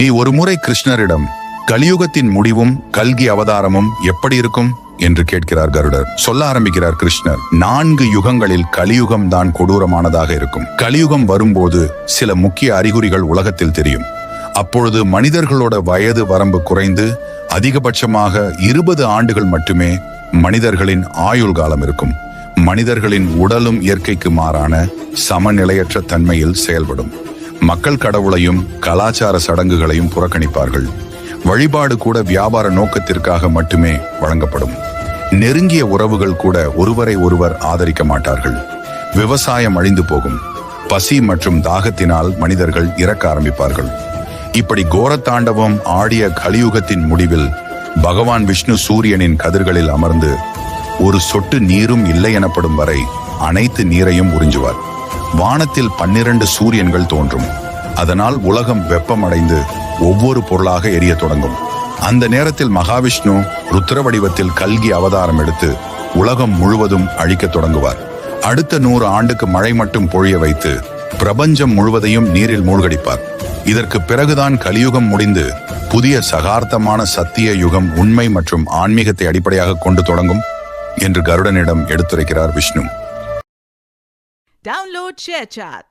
நீ ஒருமுறை கிருஷ்ணரிடம் கலியுகத்தின் முடிவும் கல்கி அவதாரமும் எப்படி இருக்கும் என்று கேட்கிறார் கருடர். சொல்ல ஆரம்பிக்கிறார் கிருஷ்ணர். 4 யுகங்களில் கலியுகம் தான் கொடூரமானதாக இருக்கும். கலியுகம் வரும்போது சில முக்கிய அறிகுறிகள் உலகத்தில் தெரியும். அப்பொழுது மனிதர்களோட வயது வரம்பு குறைந்து அதிகபட்சமாக 20 ஆண்டுகள் மட்டுமே மனிதர்களின் ஆயுள் காலம் இருக்கும். மனிதர்களின் உடலும் இயற்கைக்கு மாறான சமநிலையற்ற தன்மையில் செயல்படும். மக்கள் கடவுளையும் கலாச்சார சடங்குகளையும் புறக்கணிப்பார்கள். வழிபாடு கூட வியாபார நோக்கத்திற்காக மட்டுமே வழங்கப்படும். நெருங்கிய உறவுகள் கூட ஒருவரை ஒருவர் ஆதரிக்க மாட்டார்கள். விவசாயம் அழிந்து போகும். பசி மற்றும் தாகத்தினால் மனிதர்கள் இறக்க ஆரம்பிப்பார்கள். இப்படி கோரத்தாண்டவம் ஆடிய கலியுகத்தின் முடிவில் பகவான் விஷ்ணு சூரியனின் கதிர்களில் அமர்ந்து ஒரு சொட்டு நீரும் இல்லை எனப்படும் வரை அனைத்து நீரையும் உறிஞ்சுவார். வானத்தில் 12 சூரியன்கள் தோன்றும். அதனால் உலகம் வெப்பமடைந்து ஒவ்வொரு பொருளாக எரிய தொடங்கும். அந்த நேரத்தில் மகாவிஷ்ணு ருத்ர வடிவத்தில் கல்கி அவதாரம் எடுத்து உலகம் முழுவதும் அழிக்க தொடங்குவார். அடுத்த 100 ஆண்டுக்கு மழை மட்டும் பொழிய வைத்து பிரபஞ்சம் முழுவதையும் நீரில் மூழ்கடிப்பார். இதற்கு பிறகுதான் கலியுகம் முடிந்து புதிய சகார்த்தமான சத்திய யுகம் உண்மை மற்றும் ஆன்மீகத்தை அடிப்படையாக கொண்டு தொடங்கும் என்று கருடனிடம் எடுத்துரைக்கிறார் விஷ்ணு. Download ShareChat.